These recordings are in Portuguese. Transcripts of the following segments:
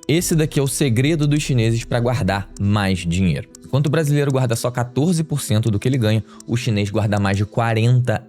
esse daqui é o segredo dos chineses para guardar mais dinheiro. Enquanto o brasileiro guarda só 14% do que ele ganha, o chinês guarda mais de 43%.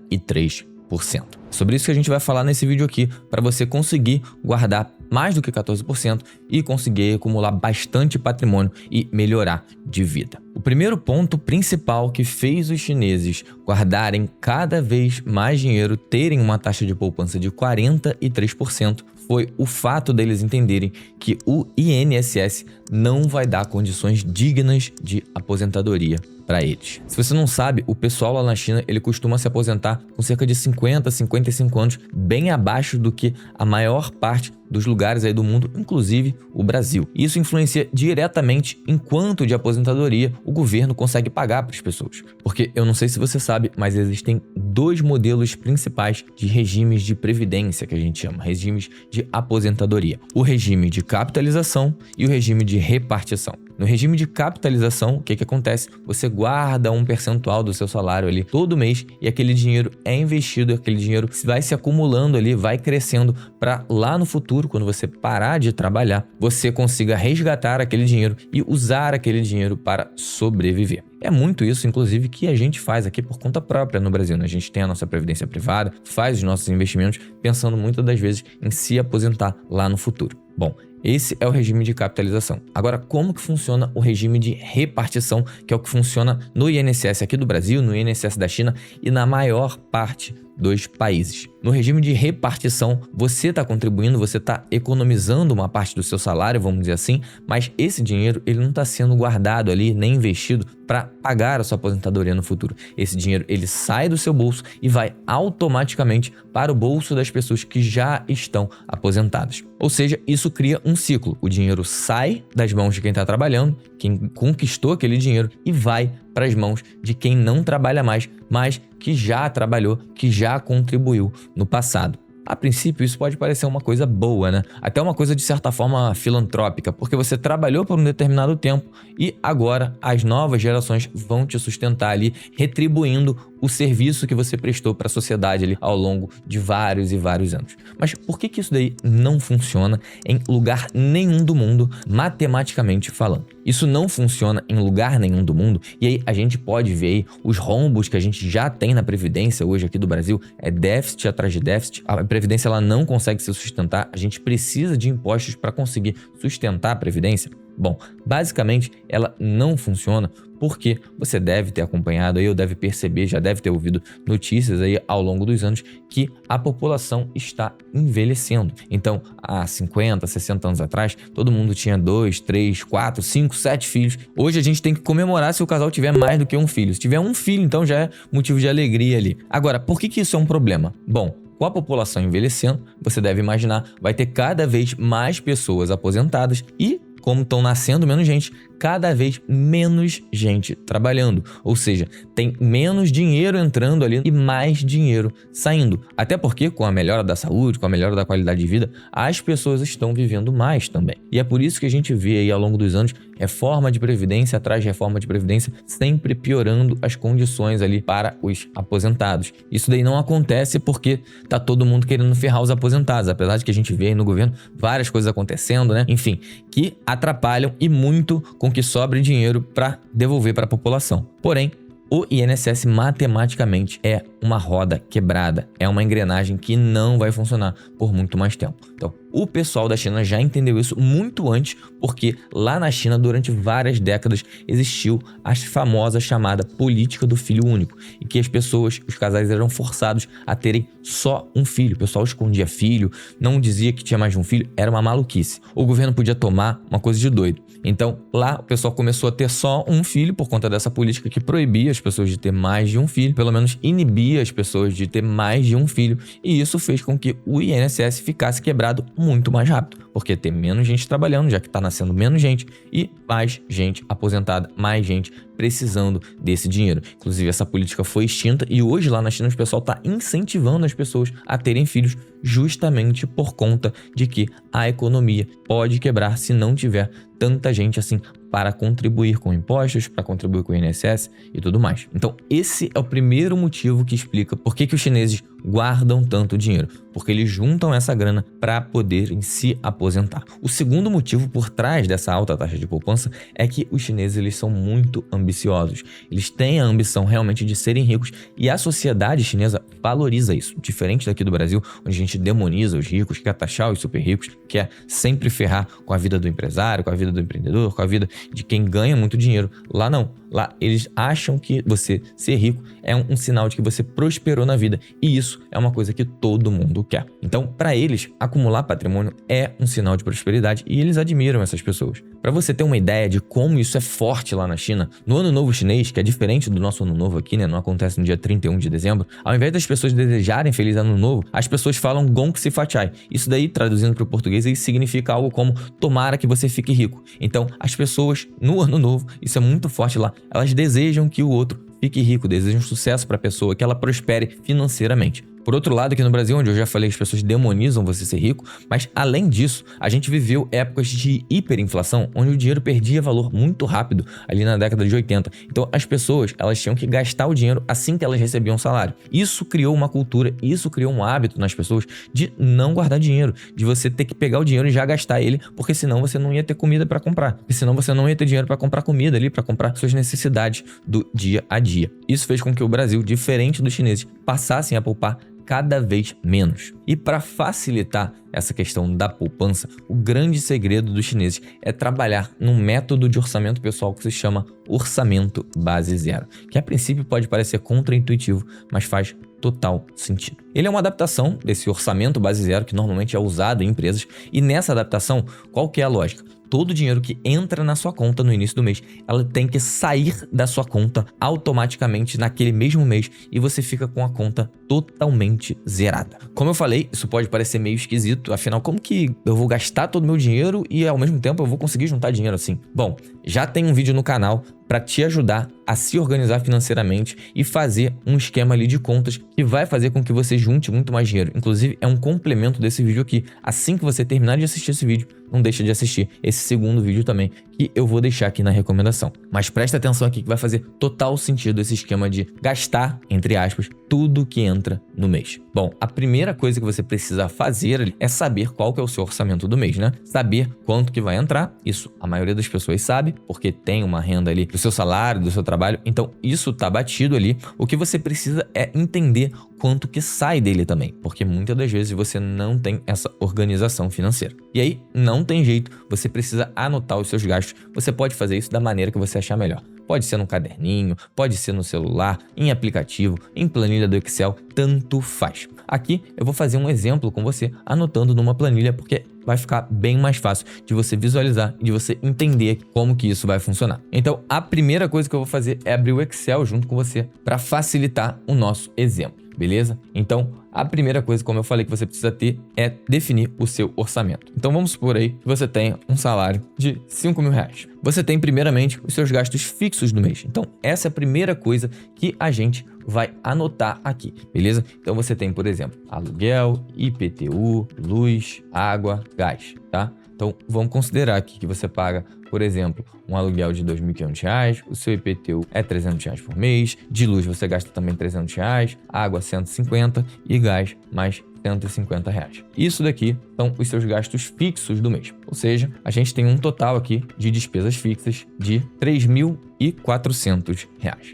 Sobre isso que a gente vai falar nesse vídeo aqui, para você conseguir guardar mais do que 14% e conseguir acumular bastante patrimônio e melhorar de vida. O primeiro ponto principal que fez os chineses guardarem cada vez mais dinheiro, terem uma taxa de poupança de 43%, foi o fato deles entenderem que o INSS não vai dar condições dignas de aposentadoria para eles. Se você não sabe, o pessoal lá na China, ele costuma se aposentar com cerca de 50, 55 anos, bem abaixo do que a maior parte dos lugares aí do mundo, inclusive o Brasil. Isso influencia diretamente em quanto de aposentadoria o governo consegue pagar para as pessoas. Porque eu não sei se você sabe, mas existem dois modelos principais de regimes de previdência, que a gente chama, regimes de aposentadoria. O regime de capitalização e o regime de repartição. No regime de capitalização, o que acontece? Você guarda um percentual do seu salário ali todo mês e aquele dinheiro é investido, aquele dinheiro vai se acumulando ali, vai crescendo para lá no futuro, quando você parar de trabalhar, você consiga resgatar aquele dinheiro e usar aquele dinheiro para sobreviver. É muito isso, inclusive, que a gente faz aqui por conta própria no Brasil, né? A gente tem a nossa previdência privada, faz os nossos investimentos, pensando muitas das vezes em se aposentar lá no futuro. Bom, esse é o regime de capitalização. Agora, como que funciona o regime de repartição, que é o que funciona no INSS aqui do Brasil, no INSS da China e na maior parte dos países? No regime de repartição, você está contribuindo, você está economizando uma parte do seu salário, vamos dizer assim, mas esse dinheiro ele não está sendo guardado ali, nem investido para pagar a sua aposentadoria no futuro. Esse dinheiro ele sai do seu bolso e vai automaticamente para o bolso das pessoas que já estão aposentadas. Ou seja, isso cria um ciclo. O dinheiro sai das mãos de quem está trabalhando, quem conquistou aquele dinheiro, e vai para as mãos de quem não trabalha mais, mas que já trabalhou, que já contribuiu no passado. A princípio, isso pode parecer uma coisa boa, né? Até uma coisa de certa forma filantrópica, porque você trabalhou por um determinado tempo e agora as novas gerações vão te sustentar ali, retribuindo o serviço que você prestou para a sociedade ali ao longo de vários e vários anos. Mas por que isso daí não funciona em lugar nenhum do mundo, matematicamente falando? Isso não funciona em lugar nenhum do mundo, e aí a gente pode ver aí os rombos que a gente já tem na Previdência hoje aqui do Brasil, é déficit atrás de déficit. A Previdência ela não consegue se sustentar, a gente precisa de impostos para conseguir sustentar a Previdência. Bom, basicamente ela não funciona porque você deve ter acompanhado aí, ou deve perceber, já deve ter ouvido notícias aí ao longo dos anos que a população está envelhecendo. Então, há 50, 60 anos atrás, todo mundo tinha 2, 3, 4, 5, 7 filhos. Hoje a gente tem que comemorar se o casal tiver mais do que um filho. Se tiver um filho, então já é motivo de alegria ali. Agora, por que isso é um problema? Bom, com a população envelhecendo, você deve imaginar, vai ter cada vez mais pessoas aposentadas e, como estão nascendo menos gente, cada vez menos gente trabalhando. Ou seja, tem menos dinheiro entrando ali e mais dinheiro saindo. Até porque, com a melhora da saúde, com a melhora da qualidade de vida, as pessoas estão vivendo mais também. E é por isso que a gente vê aí ao longo dos anos, reforma de previdência atrás de reforma de previdência, sempre piorando as condições ali para os aposentados. Isso daí não acontece porque tá todo mundo querendo ferrar os aposentados, apesar de que a gente vê aí no governo várias coisas acontecendo, né? Enfim, que atrapalham e muito com que sobre dinheiro para devolver para a população. Porém, o INSS matematicamente é uma roda quebrada, é uma engrenagem que não vai funcionar por muito mais tempo. Então, o pessoal da China já entendeu isso muito antes, porque lá na China, durante várias décadas, existiu a famosa chamada política do filho único, em que as pessoas, os casais eram forçados a terem só um filho. O pessoal escondia filho, não dizia que tinha mais de um filho, era uma maluquice. O governo podia tomar uma coisa de doido. Então, lá o pessoal começou a ter só um filho por conta dessa política que proibia as pessoas de ter mais de um filho, pelo menos inibia as pessoas de ter mais de um filho, e isso fez com que o INSS ficasse quebrado muito mais rápido, porque tem menos gente trabalhando, já que está nascendo menos gente, e mais gente aposentada, mais gente precisando desse dinheiro. Inclusive, essa política foi extinta e hoje lá na China o pessoal está incentivando as pessoas a terem filhos justamente por conta de que a economia pode quebrar se não tiver tanta gente assim para contribuir com impostos, para contribuir com o INSS e tudo mais. Então, esse é o primeiro motivo que explica por que os chineses guardam tanto dinheiro, porque eles juntam essa grana para poderem se aposentar aposentar. O segundo motivo por trás dessa alta taxa de poupança é que os chineses eles são muito ambiciosos. Eles têm a ambição realmente de serem ricos e a sociedade chinesa valoriza isso. Diferente daqui do Brasil, onde a gente demoniza os ricos, quer taxar os super ricos, quer sempre ferrar com a vida do empresário, com a vida do empreendedor, com a vida de quem ganha muito dinheiro. Lá não. Lá eles acham que você ser rico é um sinal de que você prosperou na vida. E isso é uma coisa que todo mundo quer. Então, para eles, acumular patrimônio é um sinal de prosperidade e eles admiram essas pessoas. Para você ter uma ideia de como isso é forte lá na China, no Ano Novo Chinês, que é diferente do nosso Ano Novo aqui, né? Não acontece no dia 31 de dezembro. Ao invés das pessoas desejarem Feliz Ano Novo, as pessoas falam Gong Xi Fa Cai. Isso daí, traduzindo para o português, isso significa algo como tomara que você fique rico. Então, as pessoas, no Ano Novo, isso é muito forte lá, elas desejam que o outro fique rico, desejam sucesso para a pessoa, que ela prospere financeiramente. Por outro lado, aqui no Brasil, onde eu já falei, as pessoas demonizam você ser rico, mas além disso, a gente viveu épocas de hiperinflação, onde o dinheiro perdia valor muito rápido, ali na década de 80. Então, as pessoas, elas tinham que gastar o dinheiro assim que elas recebiam o salário. Isso criou uma cultura, isso criou um hábito nas pessoas de não guardar dinheiro, de você ter que pegar o dinheiro e já gastar ele, porque senão você não ia ter comida para comprar, porque senão você não ia ter dinheiro para comprar comida ali, para comprar suas necessidades do dia a dia. Isso fez com que o Brasil, diferente dos chineses, passassem a poupar cada vez menos. E para facilitar essa questão da poupança, o grande segredo dos chineses é trabalhar num método de orçamento pessoal que se chama orçamento base zero, que a princípio pode parecer contraintuitivo, mas faz total sentido. Ele é uma adaptação desse orçamento base zero que normalmente é usado em empresas, e nessa adaptação, qual que é a lógica? Todo o dinheiro que entra na sua conta no início do mês, ela tem que sair da sua conta automaticamente naquele mesmo mês e você fica com a conta totalmente zerada. Como eu falei, isso pode parecer meio esquisito, afinal, como que eu vou gastar todo o meu dinheiro e ao mesmo tempo eu vou conseguir juntar dinheiro assim? Bom, já tem um vídeo no canal para te ajudar a se organizar financeiramente e fazer um esquema ali de contas que vai fazer com que você junte muito mais dinheiro. Inclusive, é um complemento desse vídeo aqui. Assim que você terminar de assistir esse vídeo, não deixa de assistir esse segundo vídeo também, que eu vou deixar aqui na recomendação. Mas presta atenção aqui que vai fazer total sentido esse esquema de gastar, entre aspas, tudo que entra no mês. Bom, a primeira coisa que você precisa fazer é saber qual que é o seu orçamento do mês, né? Saber quanto que vai entrar, isso a maioria das pessoas sabe, porque tem uma renda ali do seu salário, do seu trabalho, então isso tá batido ali. O que você precisa é entender quanto que sai dele também, porque muitas das vezes você não tem essa organização financeira. E aí, não tem jeito, você precisa anotar os seus gastos. Você pode fazer isso da maneira que você achar melhor. Pode ser no caderninho, pode ser no celular, em aplicativo, em planilha do Excel, tanto faz. Aqui eu vou fazer um exemplo com você anotando numa planilha, porque vai ficar bem mais fácil de você visualizar e de você entender como que isso vai funcionar. Então, a primeira coisa que eu vou fazer é abrir o Excel junto com você para facilitar o nosso exemplo. Beleza? Então, a primeira coisa, como eu falei, que você precisa ter é definir o seu orçamento. Então, vamos supor aí que você tenha um salário de 5 mil reais. Você tem, primeiramente, os seus gastos fixos do mês. Então, essa é a primeira coisa que a gente vai anotar aqui, beleza? Então, você tem, por exemplo, aluguel, IPTU, luz, água, gás, tá? Então, vamos considerar aqui que você paga, por exemplo, um aluguel de R$ 2.500, o seu IPTU é R$ 300 por mês, de luz você gasta também R$ 300, água 150 e gás mais R$ 150. Isso daqui são os seus gastos fixos do mês. Ou seja, a gente tem um total aqui de despesas fixas de R$ 3.400.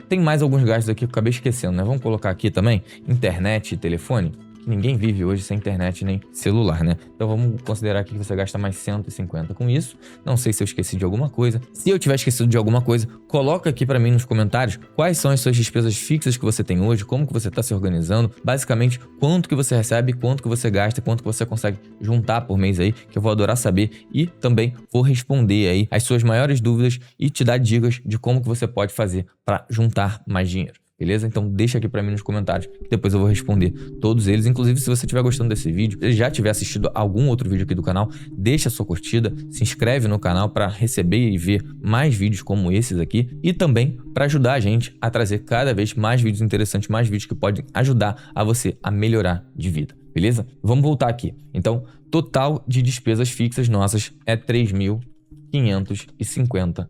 Tem mais alguns gastos aqui que eu acabei esquecendo, né? Vamos colocar aqui também internet e telefone. Ninguém vive hoje sem internet nem celular, né? Então vamos considerar aqui que você gasta mais 150 com isso. Não sei se eu esqueci de alguma coisa. Se eu tiver esquecido de alguma coisa, coloca aqui para mim nos comentários quais são as suas despesas fixas que você tem hoje, como que você está se organizando, basicamente quanto que você recebe, quanto que você gasta, quanto que você consegue juntar por mês aí, que eu vou adorar saber, e também vou responder aí as suas maiores dúvidas e te dar dicas de como que você pode fazer para juntar mais dinheiro. Beleza? Então deixa aqui pra mim nos comentários, que depois eu vou responder todos eles. Inclusive, se você estiver gostando desse vídeo, se já tiver assistido algum outro vídeo aqui do canal, deixa a sua curtida, se inscreve no canal para receber e ver mais vídeos como esses aqui, e também para ajudar a gente a trazer cada vez mais vídeos interessantes, mais vídeos que podem ajudar a você a melhorar de vida. Beleza? Vamos voltar aqui. Então, total de despesas fixas nossas é R$ 3.550.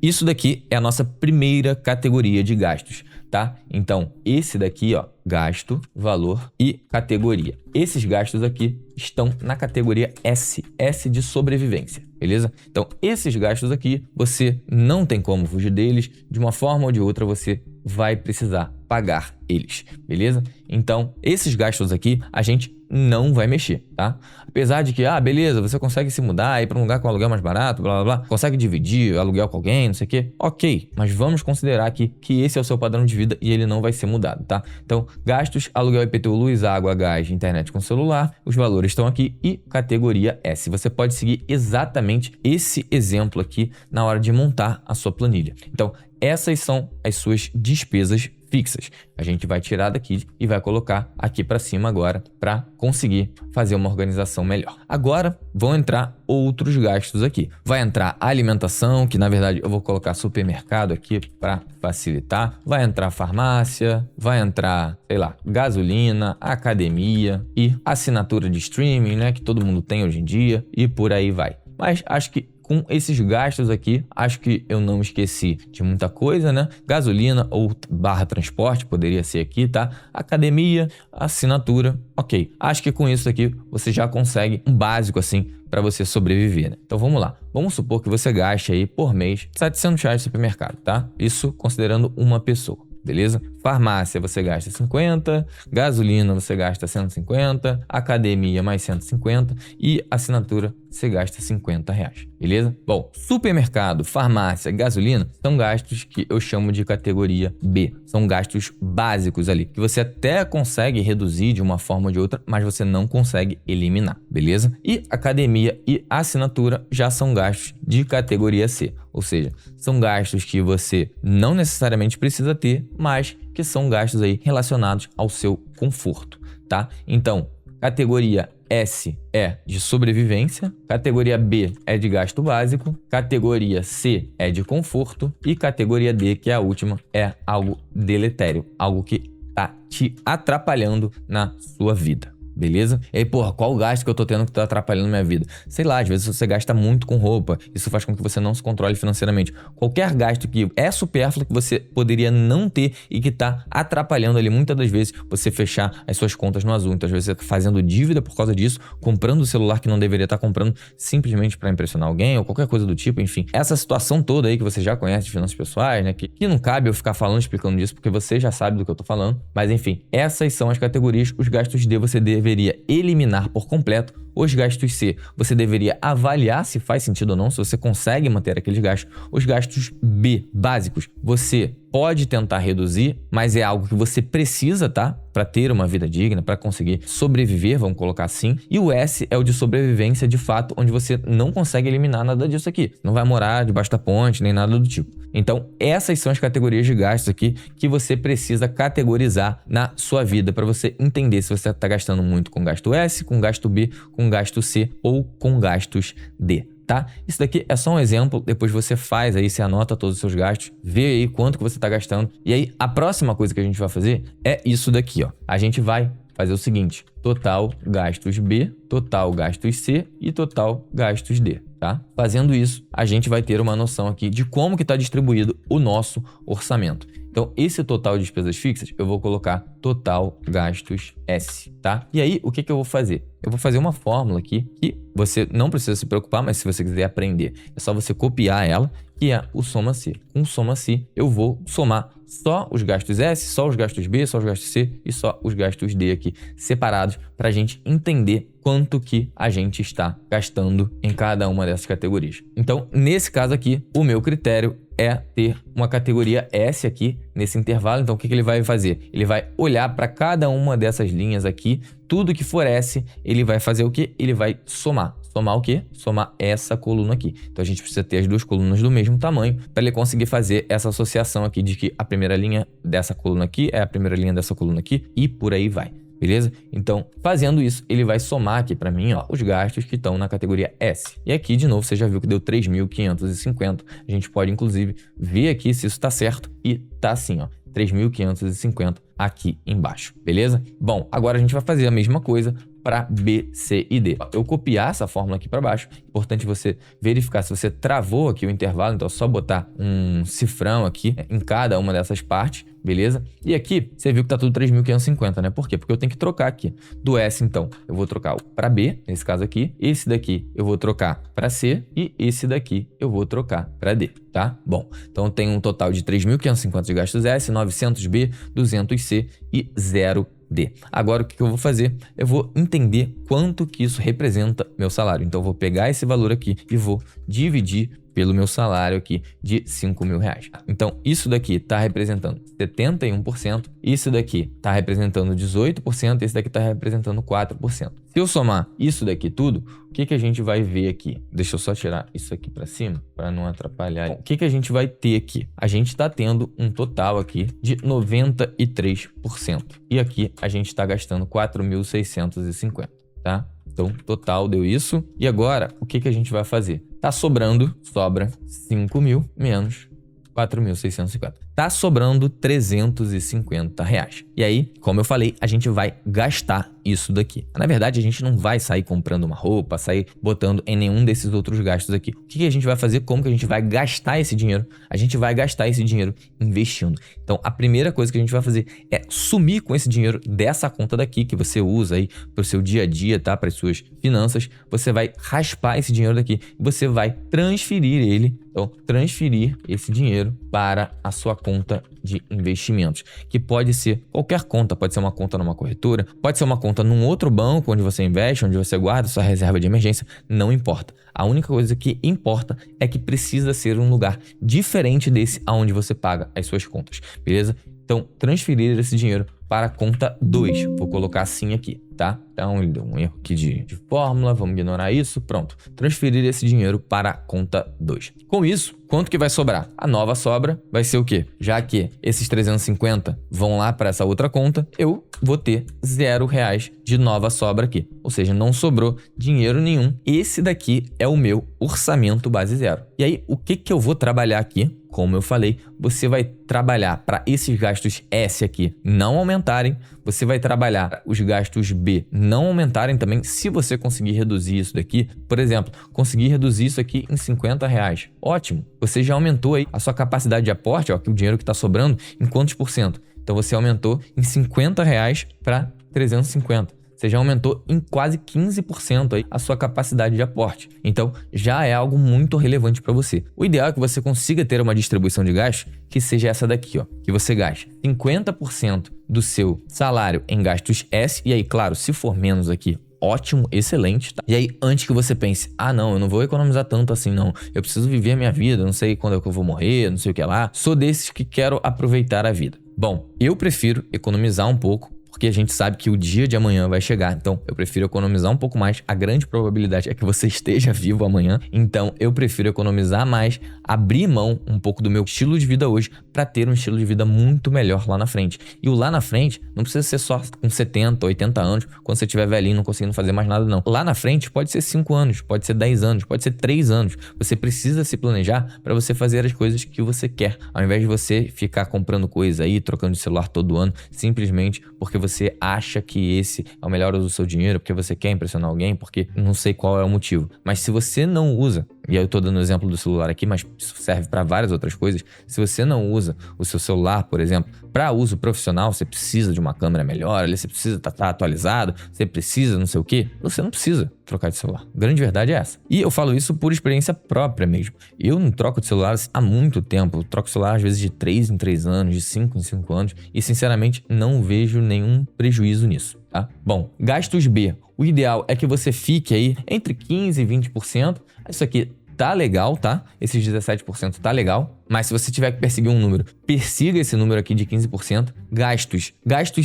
Isso daqui é a nossa primeira categoria de gastos. tá? Então, esse daqui, ó, gasto, valor e categoria. Esses gastos aqui estão na categoria S, S de sobrevivência, beleza? Então, esses gastos aqui, você não tem como fugir deles, de uma forma ou de outra você vai precisar pagar eles, beleza? Então, esses gastos aqui, a gente não vai mexer, tá? Apesar de que, beleza, você consegue se mudar, ir para um lugar com aluguel mais barato, blá, blá, blá, consegue dividir aluguel com alguém, não sei o quê, ok, mas vamos considerar aqui que esse é o seu padrão de vida e ele não vai ser mudado, tá? Então, gastos, aluguel, IPTU, luz, água, gás, internet com celular, os valores estão aqui e categoria S. Você pode seguir exatamente esse exemplo aqui na hora de montar a sua planilha. Então, essas são as suas despesas fixas. A gente vai tirar daqui e vai colocar aqui para cima agora para conseguir fazer uma organização melhor. Agora vão entrar outros gastos aqui. Vai entrar alimentação, que na verdade eu vou colocar supermercado aqui para facilitar. Vai entrar farmácia, vai entrar, sei lá, gasolina, academia e assinatura de streaming, né, que todo mundo tem hoje em dia e por aí vai. Mas acho que com esses gastos aqui, acho que eu não esqueci de muita coisa, né? Gasolina ou barra transporte poderia ser aqui, tá? Academia, assinatura, ok. Acho que com isso aqui você já consegue um básico assim para você sobreviver, né? Então vamos lá. Vamos supor que você gaste aí por mês R$700 no supermercado, tá? Isso considerando uma pessoa. Beleza? Farmácia você gasta 50, gasolina você gasta 150, academia mais 150 e assinatura você gasta R$50, beleza? Bom, supermercado, farmácia, gasolina são gastos que eu chamo de categoria B. São gastos básicos ali, que você até consegue reduzir de uma forma ou de outra, mas você não consegue eliminar, beleza? E academia e assinatura já são gastos de categoria C, ou seja, são gastos que você não necessariamente precisa ter, mas que são gastos aí relacionados ao seu conforto, tá? Então, categoria S é de sobrevivência, categoria B é de gasto básico, categoria C é de conforto e categoria D, que é a última, é algo deletério, algo que tá te atrapalhando na sua vida. Beleza? E aí, porra, qual o gasto que eu tô tendo que tá atrapalhando minha vida? Sei lá, às vezes você gasta muito com roupa, isso faz com que você não se controle financeiramente. Qualquer gasto que é supérfluo, que você poderia não ter e que tá atrapalhando ali, muitas das vezes, você fechar as suas contas no azul. Então, às vezes, você tá fazendo dívida por causa disso, comprando o celular que não deveria estar comprando simplesmente para impressionar alguém ou qualquer coisa do tipo, enfim. Essa situação toda aí que você já conhece de finanças pessoais, né? Que não cabe eu ficar falando, explicando disso, porque você já sabe do que eu tô falando. Mas, enfim, essas são as categorias, os gastos D você deveria eliminar por completo. Os gastos C, você deveria avaliar se faz sentido ou não, se você consegue manter aqueles gastos. Os gastos B, básicos, você pode tentar reduzir, mas é algo que você precisa, tá? Para ter uma vida digna, para conseguir sobreviver, vamos colocar assim. E o S é o de sobrevivência de fato, onde você não consegue eliminar nada disso aqui. Não vai morar debaixo da ponte, nem nada do tipo. Então, essas são as categorias de gastos aqui que você precisa categorizar na sua vida para você entender se você está gastando muito com gasto S, com gasto B, com gasto C ou com gastos D. Tá? Isso daqui é só um exemplo, depois você faz aí, você anota todos os seus gastos, vê aí quanto que você está gastando. E aí, a próxima coisa que a gente vai fazer é isso daqui, ó. A gente vai fazer o seguinte, total gastos B, total gastos C e total gastos D, tá? Fazendo isso, a gente vai ter uma noção aqui de como que está distribuído o nosso orçamento. Então, esse total de despesas fixas, eu vou colocar total gastos S, tá? E aí, o que eu vou fazer? Eu vou fazer uma fórmula aqui que você não precisa se preocupar, mas se você quiser aprender, é só você copiar ela, que é o soma C. Com soma C, eu vou somar só os gastos S, só os gastos B, só os gastos C e só os gastos D aqui separados para a gente entender quanto que a gente está gastando em cada uma dessas categorias. Então, nesse caso aqui, o meu critério é ter uma categoria S aqui nesse intervalo. Então, o que ele vai fazer? Ele vai olhar para cada uma dessas linhas aqui, tudo que for S, ele vai fazer o quê? Ele vai somar. Somar o quê? Somar essa coluna aqui. Então, a gente precisa ter as duas colunas do mesmo tamanho para ele conseguir fazer essa associação aqui de que a primeira linha dessa coluna aqui é a primeira linha dessa coluna aqui e por aí vai. Beleza? Então, fazendo isso, ele vai somar aqui para mim, ó, os gastos que estão na categoria S. E aqui, de novo, você já viu que deu 3.550. A gente pode, inclusive, ver aqui se isso está certo. E tá assim, ó, 3.550 aqui embaixo. Beleza? Bom, agora a gente vai fazer a mesma coisa para B, C e D. Eu copiar essa fórmula aqui para baixo. Importante você verificar se você travou aqui o intervalo, então é só botar um cifrão aqui em cada uma dessas partes, beleza? E aqui você viu que tá tudo 3.550, né? Por quê? Porque eu tenho que trocar aqui. Do S, então, eu vou trocar para B, nesse caso aqui. Esse daqui eu vou trocar para C e esse daqui eu vou trocar para D, tá? Bom, então tem um total de 3.550 de gastos S, 900 B, 200 C e 0 D. Agora o que eu vou fazer? Eu vou entender quanto que isso representa meu salário. Então eu vou pegar esse valor aqui e vou dividir pelo meu salário aqui de R$5.000. Então isso daqui está representando 71%, isso daqui está representando 18%, esse daqui está representando 4%. Se eu somar isso daqui tudo, o que a gente vai ver aqui? Deixa eu só tirar isso aqui para cima, para não atrapalhar. Bom, o que a gente vai ter aqui? A gente está tendo um total aqui de 93%. E aqui a gente está gastando 4.650, tá? Então, total deu isso. E agora, o que a gente vai fazer? Tá sobrando, sobra 5.000 menos 4.650. Tá sobrando R$350. E aí, como eu falei, a gente vai gastar isso daqui. Na verdade, a gente não vai sair comprando uma roupa, sair botando em nenhum desses outros gastos aqui. O que a gente vai fazer? Como que a gente vai gastar esse dinheiro? A gente vai gastar esse dinheiro investindo. Então, a primeira coisa que a gente vai fazer é sumir com esse dinheiro dessa conta daqui que você usa aí para o seu dia a dia, tá? Para as suas finanças. Você vai raspar esse dinheiro daqui e você vai transferir ele. Então, transferir esse dinheiro para a sua conta de investimentos, que pode ser qualquer conta, pode ser uma conta numa corretora, pode ser uma conta num outro banco onde você investe, onde você guarda sua reserva de emergência, não importa. A única coisa que importa é que precisa ser um lugar diferente desse aonde você paga as suas contas, beleza? Então, transferir esse dinheiro para a conta 2. Vou colocar assim aqui, tá? Então, ele deu um erro aqui de fórmula, vamos ignorar isso. Pronto. Transferir esse dinheiro para a conta 2. Com isso, quanto que vai sobrar? A nova sobra vai ser o quê? Já que esses 350 vão lá para essa outra conta, eu vou ter R$0 de nova sobra aqui. Ou seja, não sobrou dinheiro nenhum. Esse daqui é o meu orçamento base zero. E aí, o que eu vou trabalhar aqui? Como eu falei, você vai trabalhar para esses gastos S aqui não aumentarem, você vai trabalhar para os gastos B não aumentarem também, se você conseguir reduzir isso daqui. Por exemplo, conseguir reduzir isso aqui em R$50. Ótimo, você já aumentou aí a sua capacidade de aporte, ó, que o dinheiro que está sobrando, em quantos por cento? Então você aumentou em R$50 para 350. Você já aumentou em quase 15% aí a sua capacidade de aporte. Então, já é algo muito relevante para você. O ideal é que você consiga ter uma distribuição de gastos que seja essa daqui, ó, que você gaste 50% do seu salário em gastos S, e aí, claro, se for menos aqui, ótimo, excelente, tá? E aí, antes que você pense, ah não, eu não vou economizar tanto assim não, eu preciso viver a minha vida, não sei quando é que eu vou morrer, não sei o que lá, sou desses que quero aproveitar a vida. Bom, eu prefiro economizar um pouco, porque a gente sabe que o dia de amanhã vai chegar. Então, eu prefiro economizar um pouco mais. A grande probabilidade é que você esteja vivo amanhã. Então, eu prefiro economizar mais, abrir mão um pouco do meu estilo de vida hoje para ter um estilo de vida muito melhor lá na frente. E o lá na frente não precisa ser só com 70, 80 anos, quando você estiver velhinho não conseguindo fazer mais nada, não. Lá na frente pode ser 5 anos, pode ser 10 anos, pode ser 3 anos. Você precisa se planejar para você fazer as coisas que você quer, ao invés de você ficar comprando coisa aí, trocando de celular todo ano, simplesmente porque você acha que esse é o melhor uso do seu dinheiro, porque você quer impressionar alguém, porque não sei qual é o motivo. Mas se você não usa, e eu tô dando o exemplo do celular aqui, mas isso serve para várias outras coisas, se você não usa o seu celular, por exemplo, para uso profissional, você precisa de uma câmera melhor, você precisa estar atualizado, você precisa não sei o quê, você não precisa trocar de celular. A grande verdade é essa. E eu falo isso por experiência própria mesmo. Eu não troco de celular há muito tempo, eu troco de celular às vezes de 3 em 3 anos, de 5 em 5 anos, e sinceramente não vejo nenhum prejuízo nisso, tá? Bom, gastos B. O ideal é que você fique aí entre 15% e 20%. Isso aqui tá legal, tá? Esses 17% tá legal. Mas se você tiver que perseguir um número, persiga esse número aqui de 15%. Gastos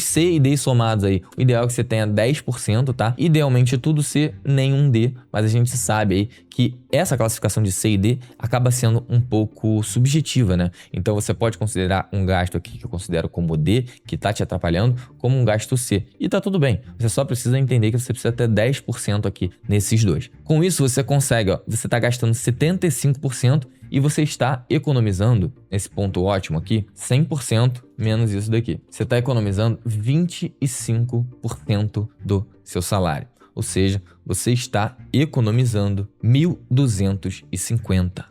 C e D somados aí. O ideal é que você tenha 10%, tá? Idealmente tudo C, nenhum D. Mas a gente sabe aí que essa classificação de C e D acaba sendo um pouco subjetiva, né? Então você pode considerar um gasto aqui que eu considero como D, que tá te atrapalhando, como um gasto C. E tá tudo bem. Você só precisa entender que você precisa ter 10% aqui nesses dois. Com isso você consegue, ó, você tá gastando 75%. E você está economizando, esse ponto ótimo aqui, 100% menos isso daqui. Você está economizando 25% do seu salário. Ou seja, você está economizando R$ 1.250.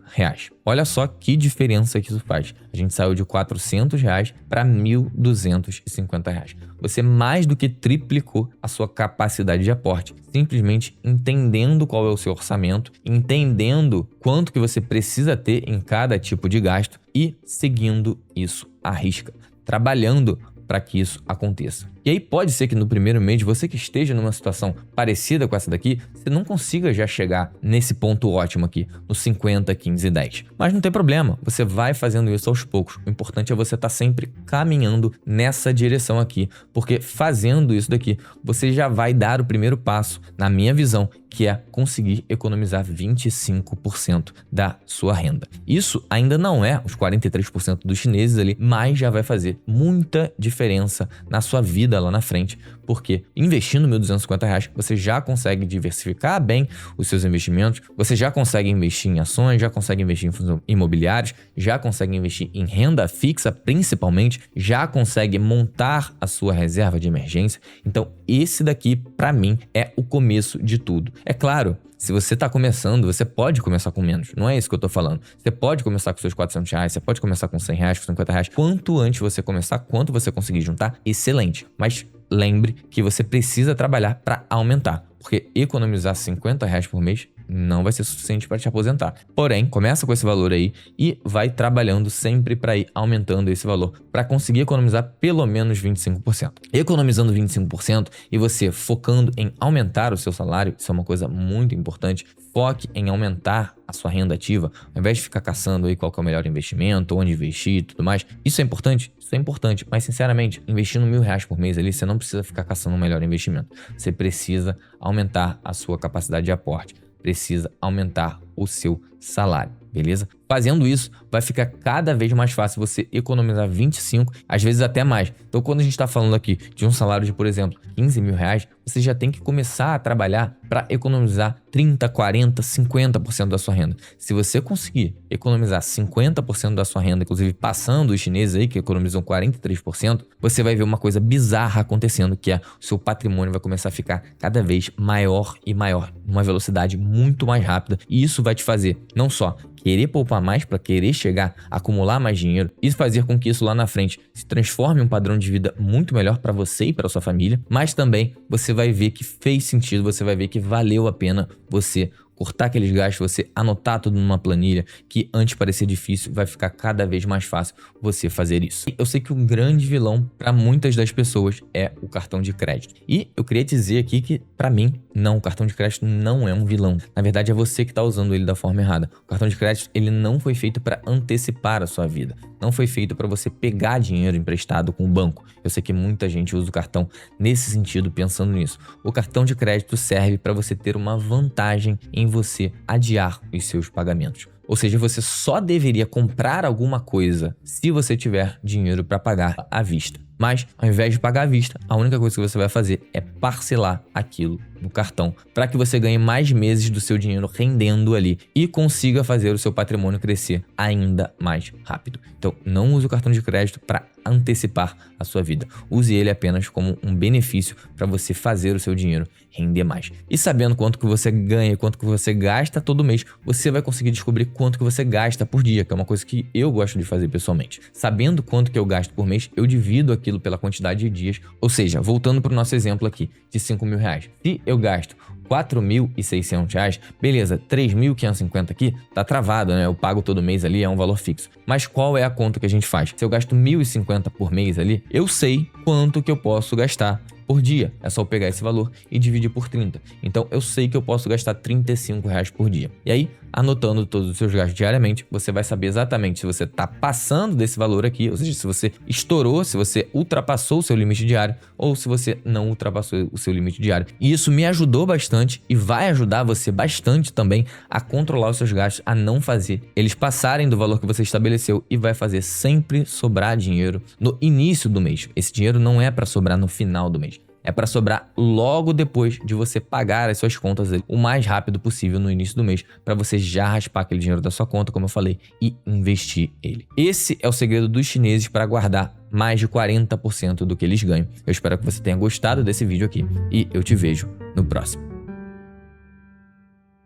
Olha só que diferença que isso faz. A gente saiu de R$ 400 para R$ 1.250. Você mais do que triplicou a sua capacidade de aporte, simplesmente entendendo qual é o seu orçamento, entendendo quanto que você precisa ter em cada tipo de gasto e seguindo isso à risca, trabalhando para que isso aconteça. E aí pode ser que no primeiro mês você que esteja numa situação parecida com essa daqui, você não consiga já chegar nesse ponto ótimo aqui, no 50, 15 e 10. Mas não tem problema, você vai fazendo isso aos poucos. O importante é você estar sempre caminhando nessa direção aqui, porque fazendo isso daqui, você já vai dar o primeiro passo, na minha visão, que é conseguir economizar 25% da sua renda. Isso ainda não é os 43% dos chineses ali, mas já vai fazer muita diferença na sua vida lá na frente, porque investindo R$ 1.250, você já consegue diversificar bem os seus investimentos, você já consegue investir em ações, já consegue investir em fundos imobiliários, já consegue investir em renda fixa, principalmente, já consegue montar a sua reserva de emergência. Então, esse daqui, para mim, é o começo de tudo. É claro, se você está começando, você pode começar com menos. Não é isso que eu estou falando. Você pode começar com seus R$ 400, você pode começar com R$ 100, com R$ 50. Quanto antes você começar, quanto você conseguir juntar, excelente. Mas lembre que você precisa trabalhar para aumentar. Porque economizar R$ 50 por mês não vai ser suficiente para te aposentar. Porém, começa com esse valor aí e vai trabalhando sempre para ir aumentando esse valor para conseguir economizar pelo menos 25%. Economizando 25% e você focando em aumentar o seu salário, isso é uma coisa muito importante. Foque em aumentar a sua renda ativa, ao invés de ficar caçando aí qual que é o melhor investimento, onde investir e tudo mais. Isso é importante? Isso é importante, mas sinceramente, investindo R$ 1.000 por mês ali, você não precisa ficar caçando o melhor investimento. Você precisa aumentar a sua capacidade de aporte, precisa aumentar o seu salário, beleza? Fazendo isso, vai ficar cada vez mais fácil você economizar 25, às vezes até mais. Então, quando a gente está falando aqui de um salário de, por exemplo, R$ 15 mil, você já tem que começar a trabalhar para economizar 30, 40, 50% da sua renda. Se você conseguir economizar 50% da sua renda, inclusive passando os chineses aí que economizam 43%, você vai ver uma coisa bizarra acontecendo, que é o seu patrimônio vai começar a ficar cada vez maior e maior, numa velocidade muito mais rápida. E isso vai te fazer não só querer poupar mais para querer chegar a acumular mais dinheiro e fazer com que isso lá na frente se transforme em um padrão de vida muito melhor para você e para sua família, mas também você vai ver que fez sentido, você vai ver que valeu a pena você cortar aqueles gastos, você anotar tudo numa planilha que antes parecia difícil, vai ficar cada vez mais fácil você fazer isso. Eu sei que um grande vilão para muitas das pessoas é o cartão de crédito. E eu queria dizer aqui que, para mim, não, o cartão de crédito não é um vilão. Na verdade, é você que está usando ele da forma errada. O cartão de crédito, ele não foi feito para antecipar a sua vida. Não foi feito para você pegar dinheiro emprestado com o banco. Eu sei que muita gente usa o cartão nesse sentido, pensando nisso. O cartão de crédito serve para você ter uma vantagem em você adiar os seus pagamentos. Ou seja, você só deveria comprar alguma coisa se você tiver dinheiro para pagar à vista. Mas, ao invés de pagar à vista, a única coisa que você vai fazer é parcelar aquilo no cartão para que você ganhe mais meses do seu dinheiro rendendo ali e consiga fazer o seu patrimônio crescer ainda mais rápido. Então, não use o cartão de crédito para antecipar a sua vida. Use ele apenas como um benefício para você fazer o seu dinheiro render mais. E sabendo quanto que você ganha, quanto que você gasta todo mês, você vai conseguir descobrir quanto que você gasta por dia, que é uma coisa que eu gosto de fazer pessoalmente. Sabendo quanto que eu gasto por mês, eu divido aquilo pela quantidade de dias. Ou seja, voltando para o nosso exemplo aqui de R$ 5.000. Se eu gasto R$ 4.600, beleza, 3.550 aqui, tá travado, né? Eu pago todo mês ali, é um valor fixo. Mas qual é a conta que a gente faz? Se eu gasto 1.050 por mês ali, eu sei quanto que eu posso gastar por dia. É só eu pegar esse valor e dividir por 30. Então, eu sei que eu posso gastar R$ 35 por dia. E aí, anotando todos os seus gastos diariamente, você vai saber exatamente se você está passando desse valor aqui, ou seja, se você estourou, se você ultrapassou o seu limite diário, ou se você não ultrapassou o seu limite diário. E isso me ajudou bastante e vai ajudar você bastante também a controlar os seus gastos, a não fazer eles passarem do valor que você estabeleceu e vai fazer sempre sobrar dinheiro no início do mês. Esse dinheiro não é para sobrar no final do mês. É para sobrar logo depois de você pagar as suas contas o mais rápido possível no início do mês, para você já raspar aquele dinheiro da sua conta, como eu falei, e investir ele. Esse é o segredo dos chineses para guardar mais de 40% do que eles ganham. Eu espero que você tenha gostado desse vídeo aqui e eu te vejo no próximo.